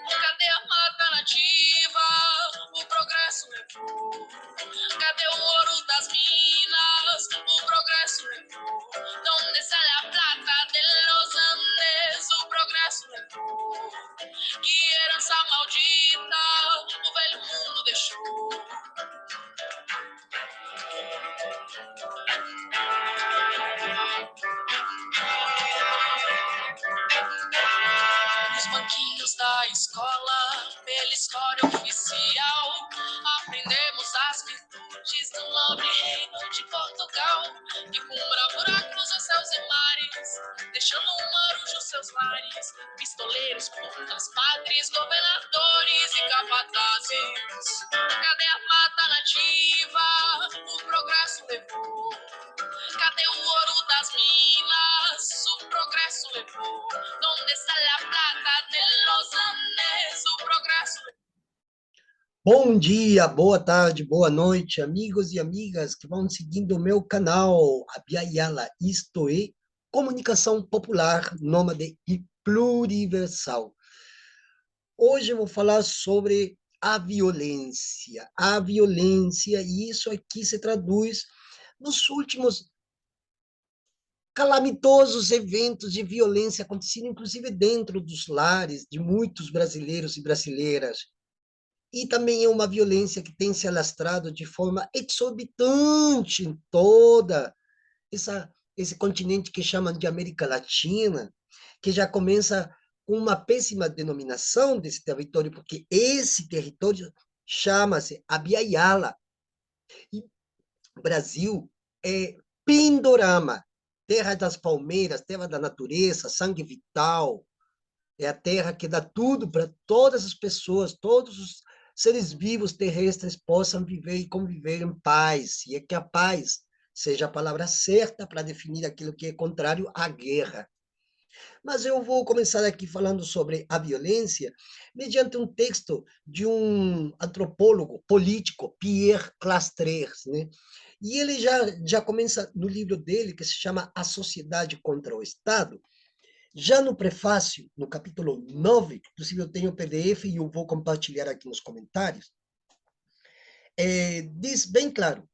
Cadê a mata nativa? O progresso levou. Cadê o ouro das minas? O progresso levou. Donde está la plata de los Andes? O progresso levou. Que herança maldita o velho mundo deixou. Nos banquinhos da escola, pela história oficial, aprendemos as virtudes do nobre reino de Portugal, que com bravura cruza céus e mares, deixando um marujo seus lares, pistoleiros, putas, padres, governadores e capatazes. Cadê a mata nativa? O progresso levou. Cadê o ouro das minas? O progresso levou. Donde está la plata de los Andes? O progresso levou. Bom dia, boa tarde, boa noite, amigos e amigas que vão seguindo o meu canal, Abya Yala, isto é, Comunicação Popular, Nômade e Pluriversal. Hoje eu vou falar sobre a violência, e isso aqui se traduz nos últimos calamitosos eventos de violência acontecidos, inclusive dentro dos lares de muitos brasileiros e brasileiras. E também é uma violência que tem se alastrado de forma exorbitante em toda esse continente que chamam de América Latina, que já começa com uma péssima denominação desse território, porque esse território chama-se Abya Yala. E Brasil é Pindorama, terra das palmeiras, terra da natureza, sangue vital, é a terra que dá tudo para todas as pessoas, todos os seres vivos terrestres possam viver e conviver em paz, e é que a paz seja a palavra certa para definir aquilo que é contrário à guerra. Mas eu vou começar aqui falando sobre a violência, mediante um texto de um antropólogo político, Pierre Clastres, né? E ele já começa no livro dele, que se chama A Sociedade contra o Estado. Já no prefácio, no capítulo 9, inclusive eu tenho o PDF e eu vou compartilhar aqui nos comentários, diz bem claro: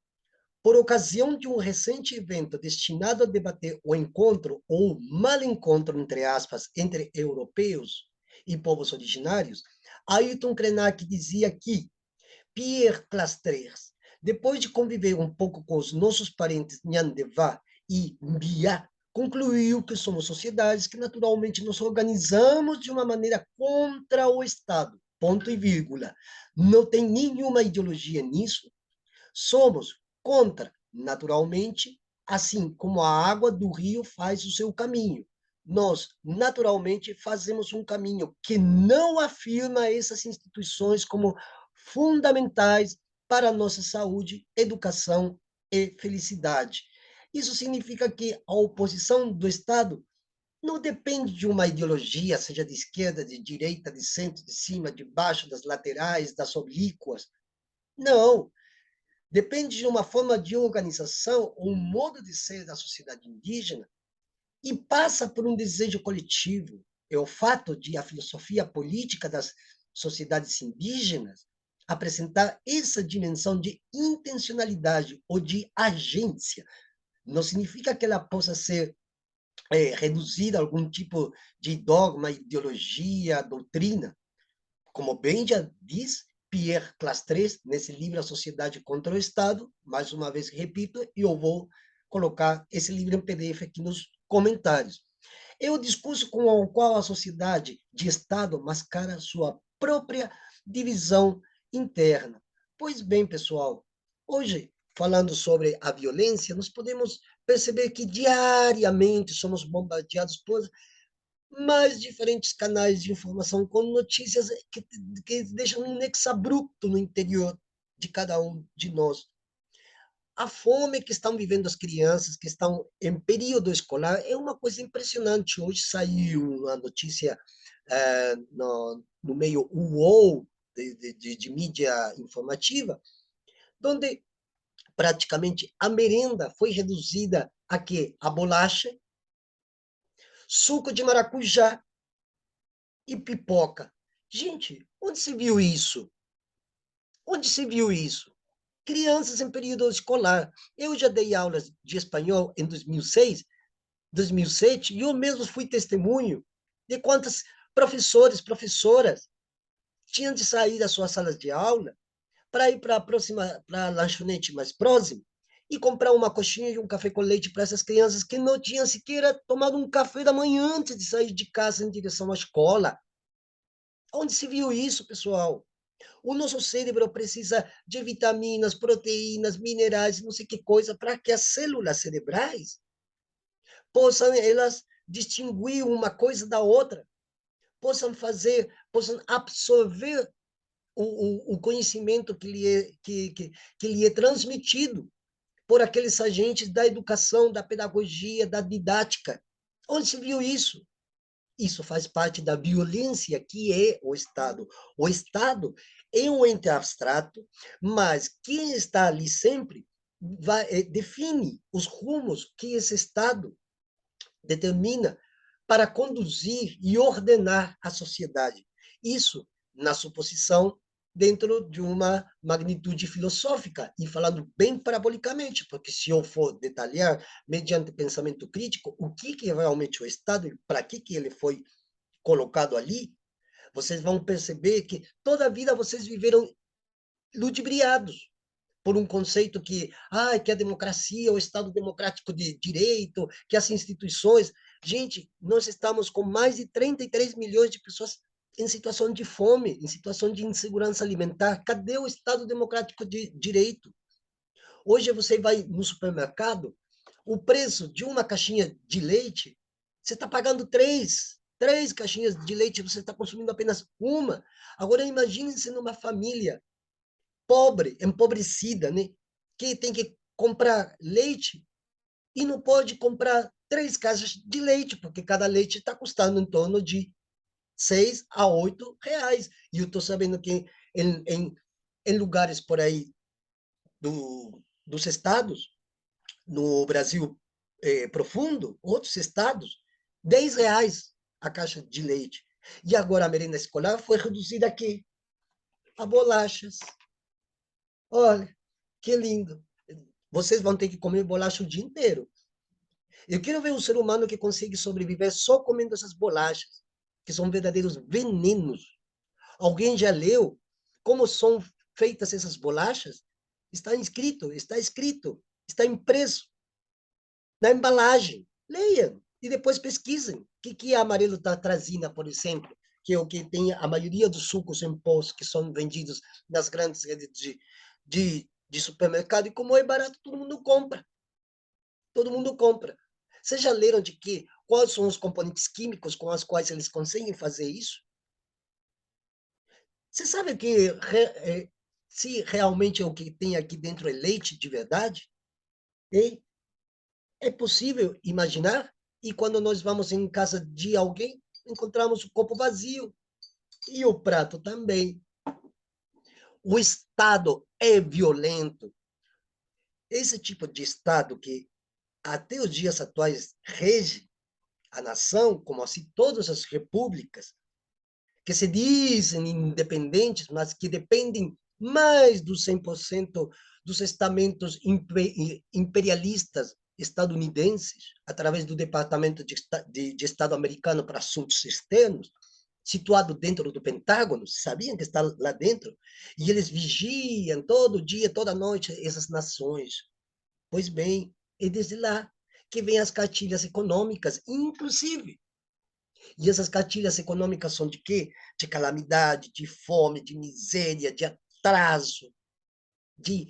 por ocasião de um recente evento destinado a debater o encontro ou mal encontro, entre aspas, entre europeus e povos originários, Ayrton Krenak dizia que Pierre Clastres, depois de conviver um pouco com os nossos parentes Nyandeva e Mbia, concluiu que somos sociedades que naturalmente nos organizamos de uma maneira contra o Estado, ponto e vírgula. Não tem nenhuma ideologia nisso. Somos contra, naturalmente, assim como a água do rio faz o seu caminho. Nós, naturalmente, fazemos um caminho que não afirma essas instituições como fundamentais para a nossa saúde, educação e felicidade. Isso significa que a oposição do Estado não depende de uma ideologia, seja de esquerda, de direita, de centro, de cima, de baixo, das laterais, das oblíquas. Não. Depende de uma forma de organização, um modo de ser da sociedade indígena, e passa por um desejo coletivo. É o fato de a filosofia política das sociedades indígenas apresentar essa dimensão de intencionalidade ou de agência. Não significa que ela possa ser reduzida a algum tipo de dogma, ideologia, doutrina. Como bem já diz Pierre Clastres, nesse livro A Sociedade contra o Estado, mais uma vez repito, e eu vou colocar esse livro em PDF aqui nos comentários. É o discurso com o qual a sociedade de Estado mascara sua própria divisão interna. Pois bem, pessoal, hoje, falando sobre a violência, nós podemos perceber que diariamente somos bombardeados por mais diferentes canais de informação com notícias que deixam um nexo abrupto no interior de cada um de nós. A fome que estão vivendo as crianças que estão em período escolar é uma coisa impressionante. Hoje saiu uma notícia no meio UOL de mídia informativa, onde praticamente a merenda foi reduzida a quê? A bolacha, suco de maracujá e pipoca. Gente, onde se viu isso? Onde se viu isso? Crianças em período escolar. Eu já dei aulas de espanhol em 2006, 2007, e eu mesmo fui testemunho de quantas professoras tinham de sair das suas salas de aula para ir para a lanchonete mais próxima e comprar uma coxinha e um café com leite para essas crianças que não tinham sequer tomado um café da manhã antes de sair de casa em direção à escola. Onde se viu isso, pessoal? O nosso cérebro precisa de vitaminas, proteínas, minerais, não sei que coisa, para que as células cerebrais possam elas distinguir uma coisa da outra, possam absorver o conhecimento que lhe é transmitido por aqueles agentes da educação, da pedagogia, da didática. Onde se viu isso? Isso faz parte da violência que é o Estado. O Estado é um ente abstrato, mas quem está ali sempre define os rumos que esse Estado determina para conduzir e ordenar a sociedade. Isso na suposição dentro de uma magnitude filosófica, e falando bem parabolicamente, porque se eu for detalhar, mediante pensamento crítico, o que é realmente o Estado e para que ele foi colocado ali, vocês vão perceber que toda a vida vocês viveram ludibriados por um conceito que a democracia, o Estado democrático de direito, que as instituições... Gente, nós estamos com mais de 33 milhões de pessoas em situação de fome, em situação de insegurança alimentar. Cadê o Estado democrático de direito? Hoje você vai no supermercado, o preço de uma caixinha de leite, você está pagando três caixinhas de leite, você está consumindo apenas uma. Agora imagine-se numa família pobre, empobrecida, né? Que tem que comprar leite e não pode comprar 3 caixas de leite, porque cada leite está custando em torno de 6 a 8 reais. E eu estou sabendo que em lugares por aí dos estados, no Brasil profundo, outros estados, 10 reais a caixa de leite. E agora a merenda escolar foi reduzida aqui a bolachas. Olha, que lindo. Vocês vão ter que comer bolacha o dia inteiro. Eu quero ver um ser humano que consegue sobreviver só comendo essas bolachas, que são verdadeiros venenos. Alguém já leu como são feitas essas bolachas? Está escrito, está impresso na embalagem. Leiam e depois pesquisem. O que a Amarelo Trazina, por exemplo, que é o que tem a maioria dos sucos em pó que são vendidos nas grandes redes de supermercado, e como é barato, todo mundo compra. Todo mundo compra. Vocês já leram de quais são os componentes químicos com os quais eles conseguem fazer isso? Você sabe se realmente o que tem aqui dentro é leite de verdade? É, é possível imaginar? E quando nós vamos em casa de alguém, encontramos o copo vazio e o prato também. O Estado é violento. Esse tipo de Estado que até os dias atuais rege a nação, como assim todas as repúblicas, que se dizem independentes, mas que dependem mais do 100% dos estamentos imperialistas estadunidenses, através do Departamento de Estado americano para assuntos externos, situado dentro do Pentágono, sabiam que está lá dentro? E eles vigiam todo dia, toda noite, essas nações. Pois bem, é desde lá que vêm as cartilhas econômicas, inclusive. E essas cartilhas econômicas são de quê? De calamidade, de fome, de miséria, de atraso, de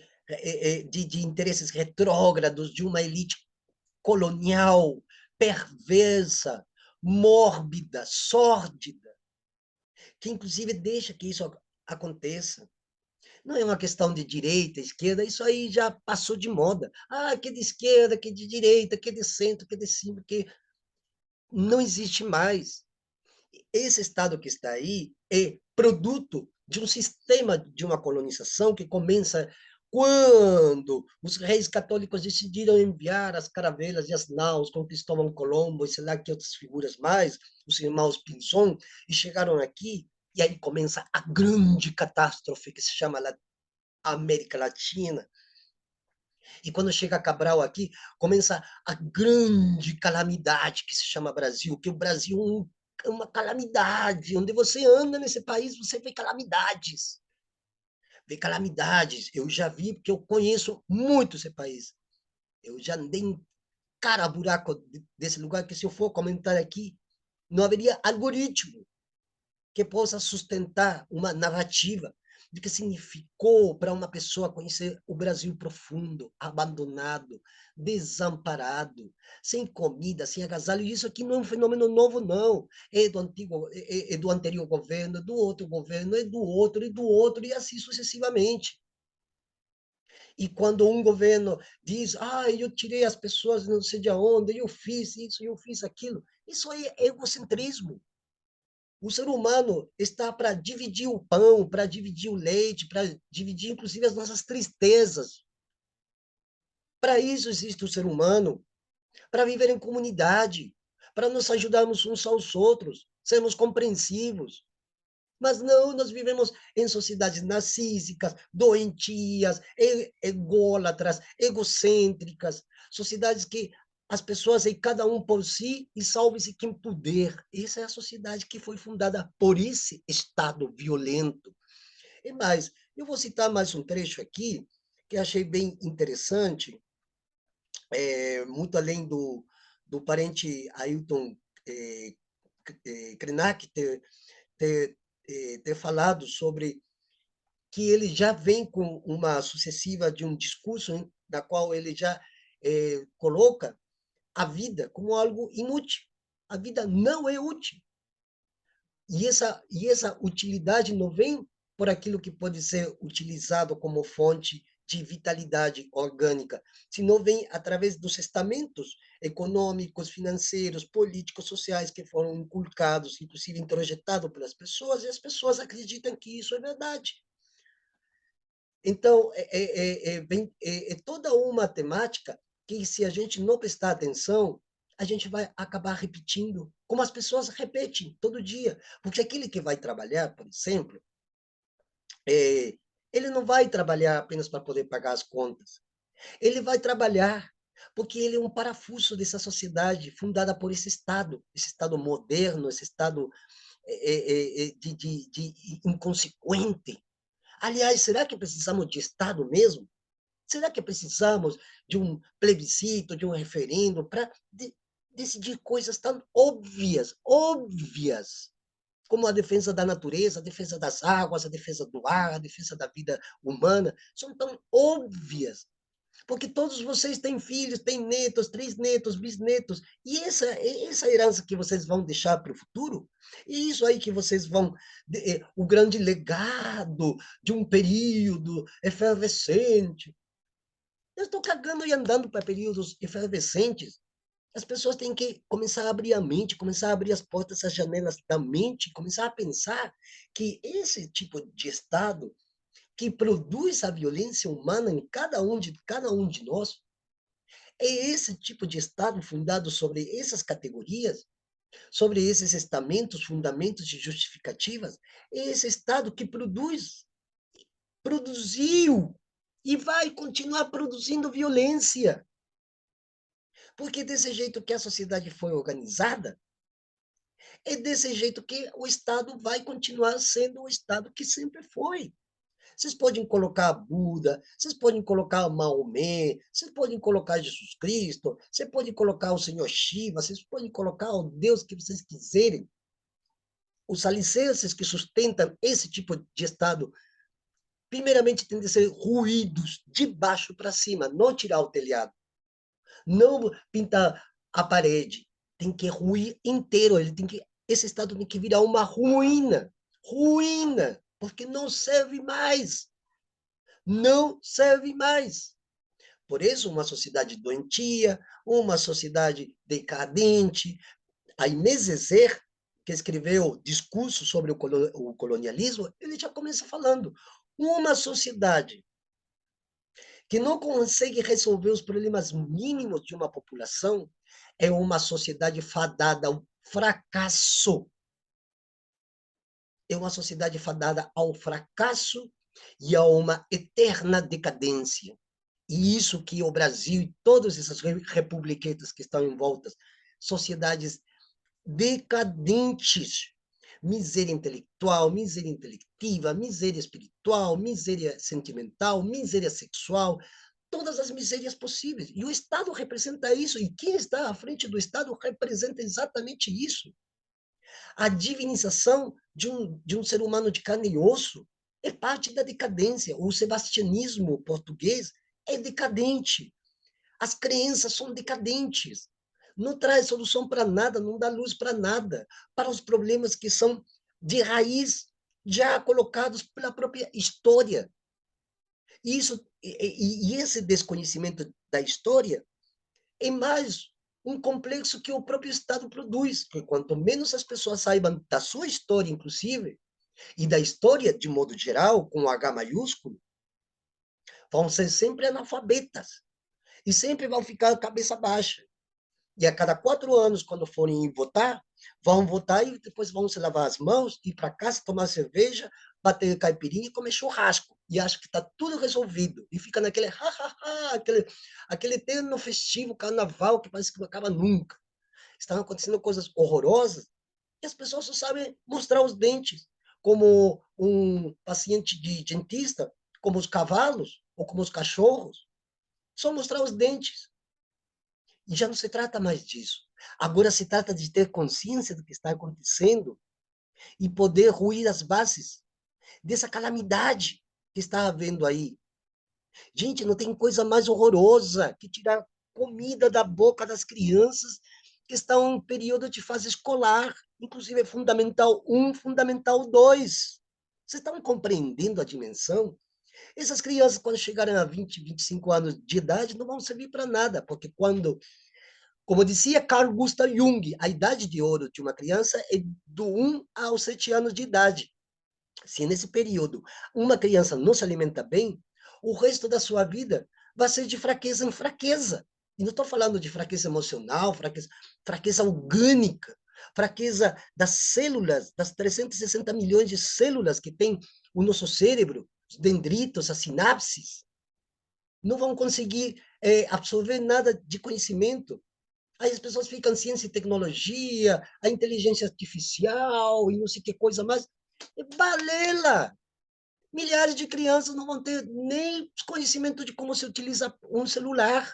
interesses retrógrados, de uma elite colonial, perversa, mórbida, sórdida, que inclusive deixa que isso aconteça. Não é uma questão de direita, esquerda, isso aí já passou de moda. Ah, que é de esquerda, que é de direita, que é de centro, que é de cima, que não existe mais. Esse Estado que está aí é produto de um sistema de uma colonização que começa quando os reis católicos decidiram enviar as caravelas e as naus com Cristóvão Colombo e sei lá que outras figuras mais, os irmãos Pinzon, e chegaram aqui, e aí começa a grande catástrofe que se chama América Latina. E quando chega Cabral aqui, começa a grande calamidade que se chama Brasil, que o Brasil é uma calamidade. Onde você anda nesse país, você vê calamidades. Vê calamidades. Eu já vi, porque eu conheço muito esse país. Eu já andei em cara buraco desse lugar, que se eu for comentar aqui, não haveria algoritmo que possa sustentar uma narrativa de que significou para uma pessoa conhecer o Brasil profundo, abandonado, desamparado, sem comida, sem agasalho. Isso aqui não é um fenômeno novo, não. É do antigo, é do anterior governo, é do outro governo, é do outro, e do outro, e assim sucessivamente. E quando um governo diz, eu tirei as pessoas não sei de onde, eu fiz isso, eu fiz aquilo, isso aí é egocentrismo. O ser humano está para dividir o pão, para dividir o leite, para dividir, inclusive, as nossas tristezas. Para isso existe o ser humano, para viver em comunidade, para nos ajudarmos uns aos outros, sermos compreensivos. Mas não, nós vivemos em sociedades narcísicas, doentias, ególatras, egocêntricas, sociedades que as pessoas aí, cada um por si, e salve-se quem puder. Essa é a sociedade que foi fundada por esse Estado violento. E mais, eu vou citar mais um trecho aqui, que achei bem interessante, muito além do parente Ailton é, Krenak ter, ter falado sobre que ele já vem com uma sucessiva de um discurso da qual ele já coloca a vida como algo inútil. A vida não é útil. E essa utilidade não vem por aquilo que pode ser utilizado como fonte de vitalidade orgânica, senão vem através dos estamentos econômicos, financeiros, políticos, sociais que foram inculcados, inclusive introjetados pelas pessoas, e as pessoas acreditam que isso é verdade. Então, é toda uma temática que, se a gente não prestar atenção, a gente vai acabar repetindo, como as pessoas repetem todo dia. Porque aquele que vai trabalhar, por exemplo, é, ele não vai trabalhar apenas para poder pagar as contas. Ele vai trabalhar porque ele é um parafuso dessa sociedade fundada por esse Estado moderno, esse Estado de inconsequente. Aliás, será que precisamos de Estado mesmo? Será que precisamos de um plebiscito, de um referendo para decidir coisas tão óbvias, óbvias, como a defesa da natureza, a defesa das águas, a defesa do ar, a defesa da vida humana, são tão óbvias. Porque todos vocês têm filhos, têm netos, três netos, bisnetos, e essa herança que vocês vão deixar para o futuro, e isso aí que vocês vão, o grande legado de um período efervescente. Eu estou cagando e andando para períodos efervescentes. As pessoas têm que começar a abrir a mente, começar a abrir as portas, as janelas da mente, começar a pensar que esse tipo de Estado que produz a violência humana em cada um de nós, é esse tipo de Estado fundado sobre essas categorias, sobre esses estamentos, fundamentos e justificativas, é esse Estado que produziu e vai continuar produzindo violência. Porque desse jeito que a sociedade foi organizada, é desse jeito que o Estado vai continuar sendo o Estado que sempre foi. Vocês podem colocar Buda, vocês podem colocar Maomé, vocês podem colocar Jesus Cristo, vocês podem colocar o Senhor Shiva, vocês podem colocar o Deus que vocês quiserem. Os alicerces que sustentam esse tipo de Estado, primeiramente, tem de ser ruídos de baixo para cima, não tirar o telhado. Não pintar a parede, tem que ruir inteiro, esse estado tem que virar uma ruína, ruína, porque não serve mais. Não serve mais. Por isso, uma sociedade doentia, uma sociedade decadente. A Inês Zezer, que escreveu Discurso sobre o Colonialismo, ele já começa falando. Uma sociedade que não consegue resolver os problemas mínimos de uma população é uma sociedade fadada ao fracasso. É uma sociedade fadada ao fracasso e a uma eterna decadência. E isso que o Brasil e todas essas republiquetas que estão em volta, sociedades decadentes, miséria intelectual, miséria intelectiva, miséria espiritual, miséria sentimental, miséria sexual, todas as misérias possíveis. E o Estado representa isso, e quem está à frente do Estado representa exatamente isso. A divinização de um ser humano de carne e osso é parte da decadência. O sebastianismo português é decadente. As crenças são decadentes. Não traz solução para nada, não dá luz para nada, para os problemas que são de raiz já colocados pela própria história. E esse desconhecimento da história é mais um complexo que o próprio Estado produz, que quanto menos as pessoas saibam da sua história, inclusive, e da história de modo geral, com H maiúsculo, vão ser sempre analfabetas e sempre vão ficar cabeça baixa. E a cada 4 anos, quando forem votar, vão votar e depois vão se lavar as mãos, ir para casa, tomar cerveja, bater caipirinha e comer churrasco. E acha que está tudo resolvido. E fica naquele aquele eterno festivo carnaval que parece que não acaba nunca. Estão acontecendo coisas horrorosas e as pessoas só sabem mostrar os dentes, como um paciente de dentista, como os cavalos ou como os cachorros. Só mostrar os dentes. E já não se trata mais disso. Agora se trata de ter consciência do que está acontecendo e poder ruir as bases dessa calamidade que está havendo aí. Gente, não tem coisa mais horrorosa que tirar comida da boca das crianças que estão em período de fase escolar, inclusive Fundamental 1, Fundamental 2. Vocês estão compreendendo a dimensão? Essas crianças, quando chegarem a 20, 25 anos de idade, não vão servir para nada, porque quando, como dizia Carl Gustav Jung, a idade de ouro de uma criança é do 1 aos 7 anos de idade. Se nesse período uma criança não se alimenta bem, o resto da sua vida vai ser de fraqueza em fraqueza. E não estou falando de fraqueza emocional, fraqueza orgânica, fraqueza das células, das 360 milhões de células que tem o nosso cérebro, os dendritos, as sinapses. Não vão conseguir absorver nada de conhecimento. Aí as pessoas ficam ciência e tecnologia, a inteligência artificial e não sei que coisa mais. Balela! Milhares de crianças não vão ter nem conhecimento de como se utiliza um celular.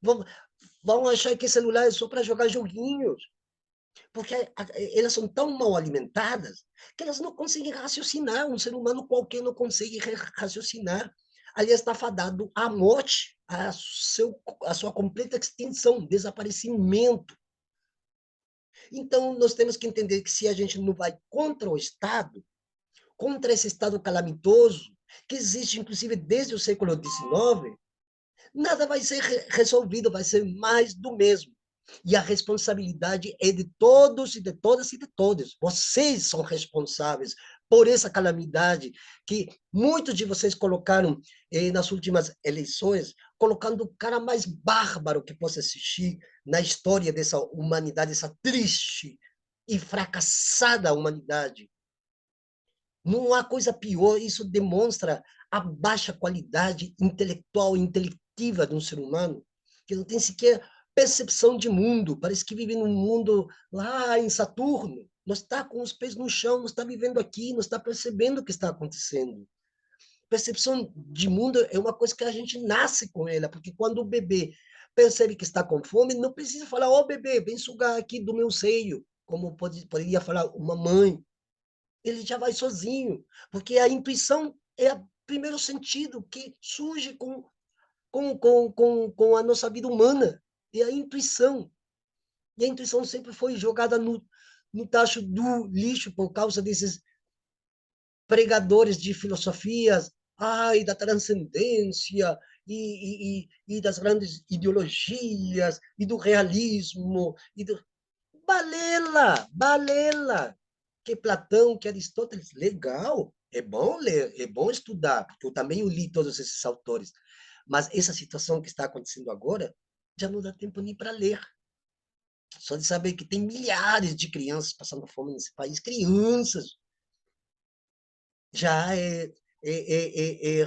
Vão, vão achar que celular é só para jogar joguinhos. Porque elas são tão mal alimentadas que elas não conseguem raciocinar. Um ser humano qualquer não consegue raciocinar. Aliás, está fadado à morte, a sua completa extinção, desaparecimento. Então, nós temos que entender que se a gente não vai contra o Estado, contra esse Estado calamitoso, que existe, inclusive, desde o século XIX, nada vai ser resolvido, vai ser mais do mesmo. E a responsabilidade é de todos e de todas e de todos. Vocês são responsáveis por essa calamidade que muitos de vocês colocaram nas últimas eleições, colocando o cara mais bárbaro que possa existir na história dessa humanidade, essa triste e fracassada humanidade. Não há coisa pior, isso demonstra a baixa qualidade intelectual e intelectiva de um ser humano, que não tem sequer percepção de mundo, parece que vive num mundo lá em Saturno, não está com os pés no chão, não está vivendo aqui, não está percebendo o que está acontecendo. Percepção de mundo é uma coisa que a gente nasce com ela, porque quando o bebê percebe que está com fome, não precisa falar, ô bebê, vem sugar aqui do meu seio, como poderia falar uma mãe, ele já vai sozinho, porque a intuição é o primeiro sentido que surge com a nossa vida humana, é a intuição. E a intuição sempre foi jogada no tacho do lixo por causa desses pregadores de filosofias ai, da transcendência e das grandes ideologias e do realismo e do... Balela, balela. Que Platão, que Aristóteles, legal, é bom ler, é bom estudar, porque eu também li todos esses autores. Mas essa situação que está acontecendo agora, já não dá tempo nem para ler. Só de saber que tem milhares de crianças passando fome nesse país, crianças, já é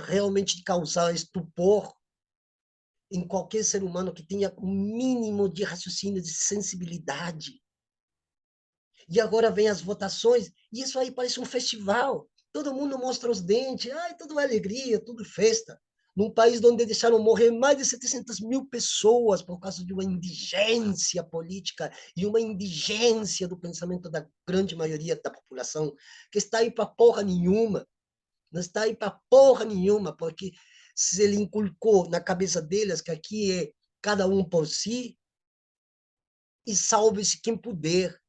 realmente de causar estupor em qualquer ser humano que tenha um mínimo de raciocínio, de sensibilidade. E agora vem as votações, e isso aí parece um festival. Todo mundo mostra os dentes, ai, tudo é alegria, tudo festa. Num país onde deixaram morrer mais de 700 mil pessoas por causa de uma indigência política e uma indigência do pensamento da grande maioria da população, que está aí para porra nenhuma. Não está aí para porra nenhuma, porque se ele inculcou na cabeça deles que aqui é cada um por si, e salve-se quem puder.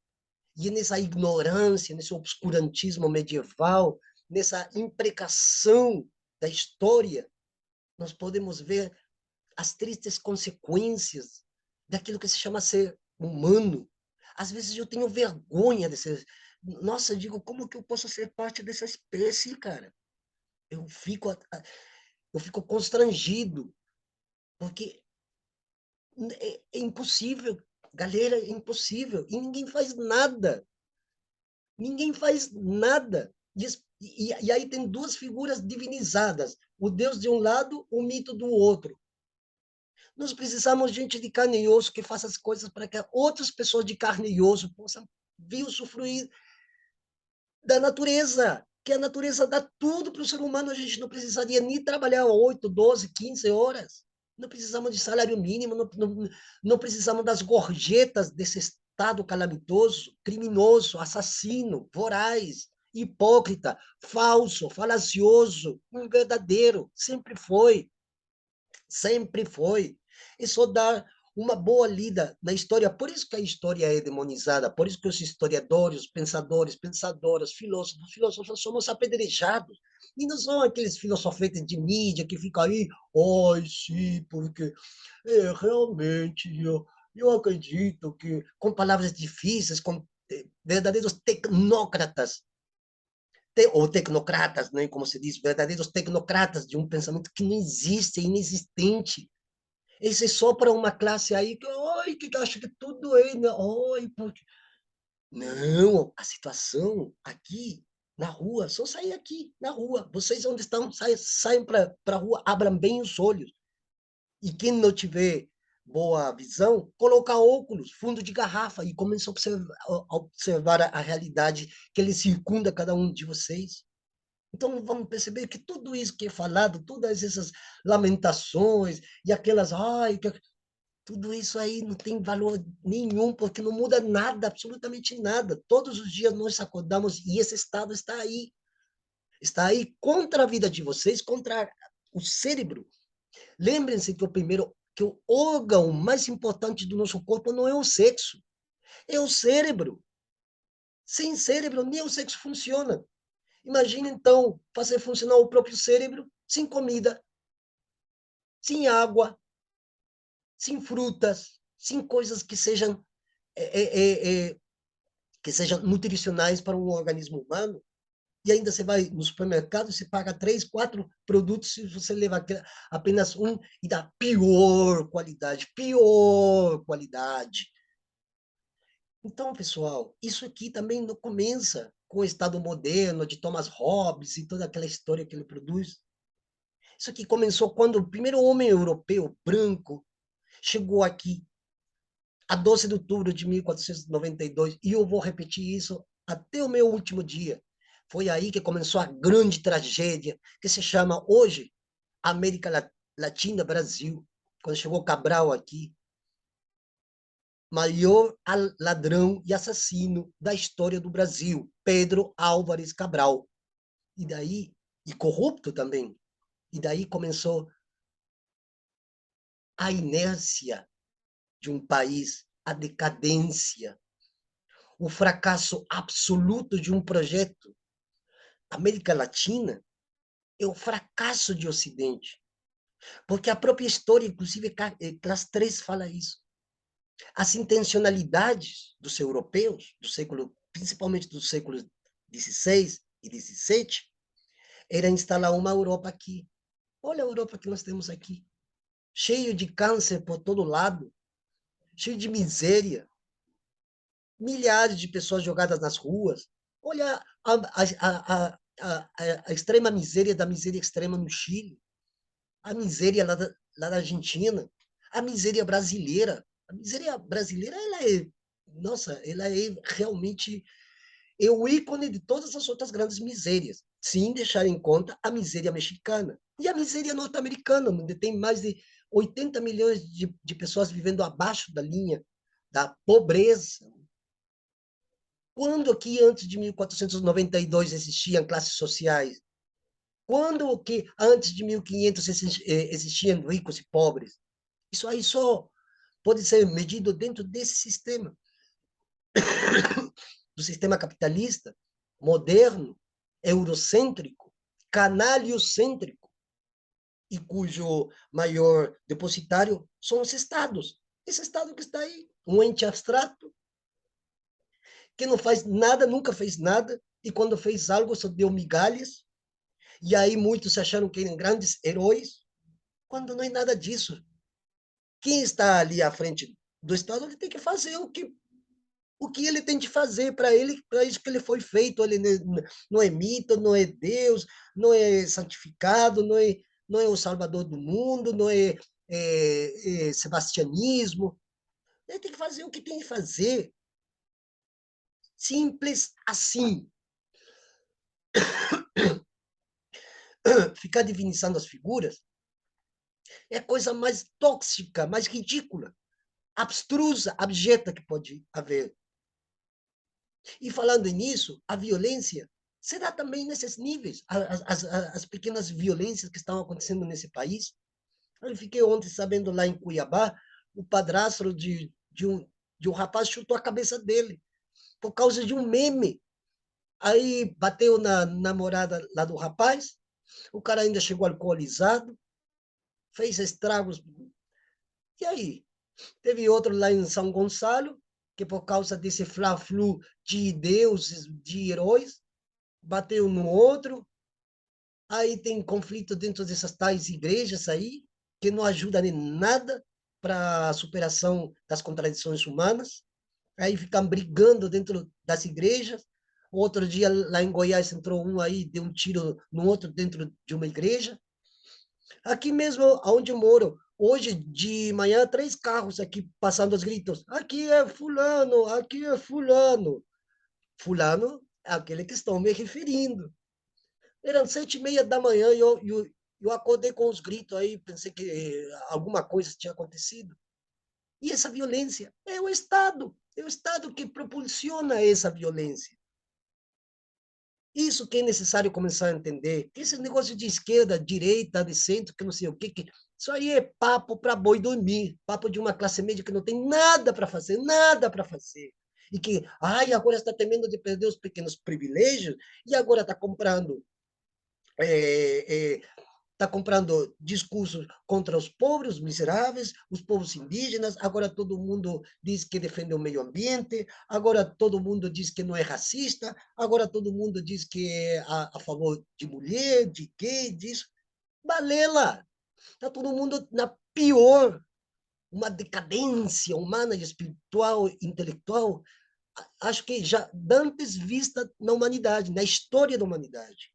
E nessa ignorância, nesse obscurantismo medieval, nessa imprecação da história, nós podemos ver as tristes consequências daquilo que se chama ser humano. Às vezes eu tenho vergonha de ser. Nossa, eu digo, como que eu posso ser parte dessa espécie, cara? Eu fico, eu fico constrangido, porque é impossível, galera, é impossível, e ninguém faz nada. Ninguém faz nada. E aí tem duas figuras divinizadas, o Deus de um lado, o mito do outro. Nós precisamos de gente de carne e osso que faça as coisas para que outras pessoas de carne e osso possam vir usufruir da natureza, que a natureza dá tudo para o ser humano, a gente não precisaria nem trabalhar 8, 12, 15 horas. Não precisamos de salário mínimo, não precisamos das gorjetas desse Estado calamitoso, criminoso, assassino, voraz, hipócrita, falso, falacioso, verdadeiro, sempre foi. Sempre foi. É só dar uma boa lida na história. Por isso que a história é demonizada, por isso que os historiadores, os pensadores, pensadoras, filósofos somos apedrejados. E não são aqueles filosofetes de mídia que ficam aí, ai, sim, porque realmente eu acredito que, com palavras difíceis, com verdadeiros tecnócratas, ou tecnocratas, né, como se diz, verdadeiros tecnocratas de um pensamento que não existe, é inexistente. Esse é só para uma classe aí que, oi, que acha que tudo é, né? Oi, porque... Não, a situação aqui na rua, só sair aqui na rua. Vocês onde estão, saiam para a rua, abram bem os olhos. E quem não tiver boa visão, colocar óculos, fundo de garrafa e começa a observar a realidade que ele circunda cada um de vocês. Então, vamos perceber que tudo isso que é falado, todas essas lamentações e aquelas, ai, tudo isso aí não tem valor nenhum, porque não muda nada, absolutamente nada. Todos os dias nós acordamos e esse estado está aí. Está aí contra a vida de vocês, contra o cérebro. Lembrem-se que que o órgão mais importante do nosso corpo não é o sexo, é o cérebro. Sem cérebro, nem o sexo funciona. Imagine, então, fazer funcionar o próprio cérebro sem comida, sem água, sem frutas, sem coisas é, é, é, que sejam nutricionais para um organismo humano. E ainda você vai no supermercado, você paga 3, 4 produtos, se você levar apenas um e da pior qualidade, pior qualidade. Então, pessoal, isso aqui também não começa com o Estado moderno de Thomas Hobbes e toda aquela história que ele produz. Isso aqui começou quando o primeiro homem europeu branco chegou aqui, a 12 de outubro de 1492, e eu vou repetir isso até o meu último dia. Foi aí que começou a grande tragédia que se chama hoje América Latina, Brasil. Quando chegou Cabral aqui, maior ladrão e assassino da história do Brasil, Pedro Álvares Cabral. E daí, e corrupto também. E daí começou a inércia de um país, a decadência, o fracasso absoluto de um projeto. A América Latina é o fracasso de Ocidente. Porque a própria história, inclusive, Classe 3 fala isso. As intencionalidades dos europeus, principalmente do século XVI e XVII, era instalar uma Europa aqui. Olha a Europa que nós temos aqui, cheio de câncer por todo lado, cheio de miséria, milhares de pessoas jogadas nas ruas. Olha a extrema miséria da miséria extrema no Chile, a miséria lá da Argentina, a miséria brasileira. A miséria brasileira, nossa, ela é realmente o ícone de todas as outras grandes misérias, sem deixar em conta a miséria mexicana e a miséria norte-americana, onde tem mais de 80 milhões de pessoas vivendo abaixo da linha da pobreza. Quando aqui, antes de 1492, existiam classes sociais? Quando que, antes de 1500, existiam ricos e pobres? Isso aí só pode ser medido dentro desse sistema, do sistema capitalista, moderno, eurocêntrico, canaliocêntrico, e cujo maior depositário são os estados. Esse estado que está aí, um ente abstrato, que não faz nada, nunca fez nada, e quando fez algo só deu migalhas, e aí muitos se acharam que eram grandes heróis, quando não é nada disso. Quem está ali à frente do Estado, ele tem que fazer o que ele tem de fazer para ele, para isso que ele foi feito. Ele não é mito, não é Deus, não é santificado, não é o Salvador do mundo, não é sebastianismo. Ele tem que fazer o que tem que fazer. Simples assim. Ficar divinizando as figuras é a coisa mais tóxica, mais ridícula, abstrusa, abjeta que pode haver. E falando nisso, a violência se dá também nesses níveis, as pequenas violências que estão acontecendo nesse país. Eu fiquei ontem sabendo lá em Cuiabá, o padrasto de um rapaz chutou a cabeça dele, por causa de um meme. Aí bateu na namorada lá do rapaz, o cara ainda chegou alcoolizado, fez estragos. E aí? Teve outro lá em São Gonçalo, que por causa desse fla-flu de deuses, de heróis, bateu no outro. Aí tem conflito dentro dessas tais igrejas aí, que não ajudam em nada para a superação das contradições humanas. Aí ficam brigando dentro das igrejas. Outro dia, lá em Goiás, entrou um aí, deu um tiro no outro dentro de uma igreja. Aqui mesmo, onde eu moro, hoje de manhã, 3 carros aqui passando os gritos. Aqui é fulano, aqui é fulano. Fulano é aquele que estão me referindo. Eram 7h30 da manhã e eu acordei com os gritos aí, pensei que alguma coisa tinha acontecido. E essa violência é o Estado que propulsiona essa violência. Isso que é necessário começar a entender. Esse negócio de esquerda, direita, de centro, que não sei o quê, isso aí é papo para boi dormir, papo de uma classe média que não tem nada para fazer, nada para fazer. E que, ai, agora está temendo de perder os pequenos privilégios e agora está comprando está comprando discursos contra os pobres, os miseráveis, os povos indígenas. Agora todo mundo diz que defende o meio ambiente, agora todo mundo diz que não é racista, agora todo mundo diz que é a favor de mulher, de gay, disso. Balela! Está todo mundo na pior, uma decadência humana e espiritual, intelectual, acho que já antes vista na humanidade, na história da humanidade.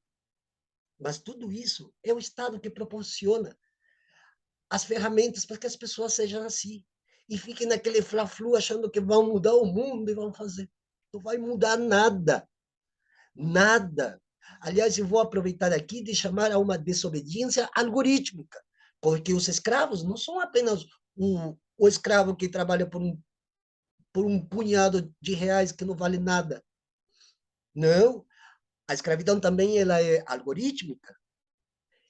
Mas tudo isso é o Estado que proporciona as ferramentas para que as pessoas sejam assim. E fiquem naquele fla-flu achando que vão mudar o mundo e vão fazer. Não vai mudar nada. Nada. Aliás, eu vou aproveitar aqui de chamar a uma desobediência algorítmica, porque os escravos não são apenas o escravo que trabalha por um punhado de reais que não vale nada. Não. A escravidão também ela é algorítmica.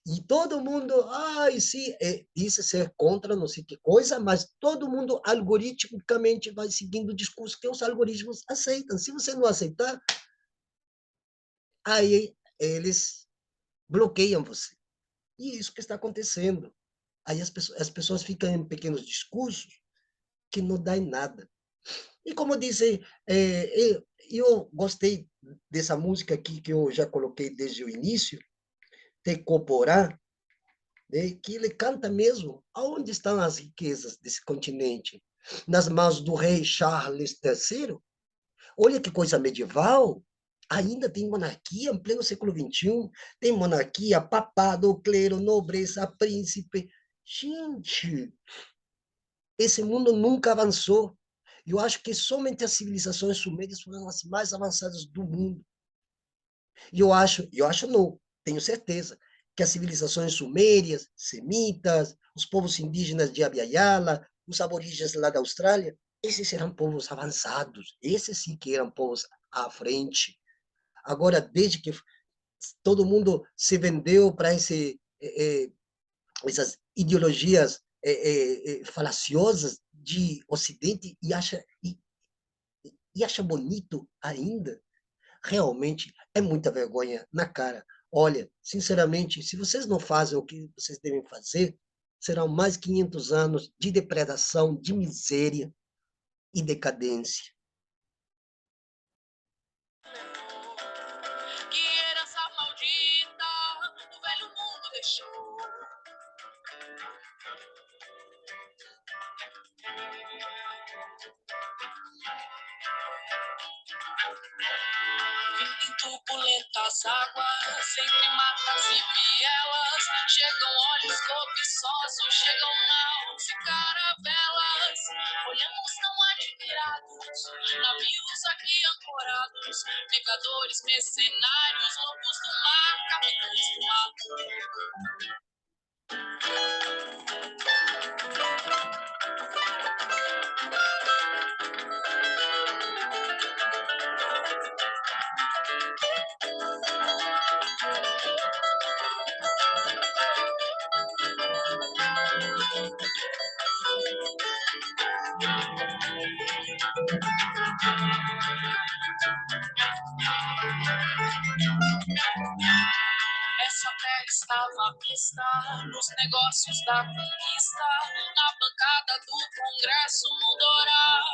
E todo mundo, sim, isso é ser contra não sei que coisa, mas todo mundo algoritmicamente vai seguindo o discurso que os algoritmos aceitam. Se você não aceitar, aí eles bloqueiam você. E é isso que está acontecendo. Aí as pessoas ficam em pequenos discursos que não dá em nada. E como disse, eu gostei dessa música aqui que eu já coloquei desde o início, Te Corporá, né, que ele canta mesmo aonde estão as riquezas desse continente. Nas mãos do rei Charles III. Olha que coisa medieval. Ainda tem monarquia em pleno século XXI. Tem monarquia, papado, clero, nobreza, príncipe. Gente, esse mundo nunca avançou. Eu acho que somente as civilizações sumérias foram as mais avançadas do mundo. E eu acho não, tenho certeza, que as civilizações sumérias, semitas, os povos indígenas de Abiyala, os aborígenes lá da Austrália, esses eram povos avançados, esses sim que eram povos à frente. Agora, desde que todo mundo se vendeu para essas ideologias falaciosas de Ocidente e acha bonito ainda, realmente é muita vergonha na cara. Olha, sinceramente, se vocês não fazem o que vocês devem fazer, serão mais 500 anos de depredação, de miséria e decadência. Que herança maldita o velho mundo deixou. Em turbulentas águas, entre matas e vielas, chegam olhos cobiçosos, chegam naus e caravelas. Olhamos tão admirados, navios aqui ancorados, pegadores, mercenários, lobos do mar, capitães do mato. Essa terra estava vista nos negócios da conquista, na bancada do Congresso, no dourado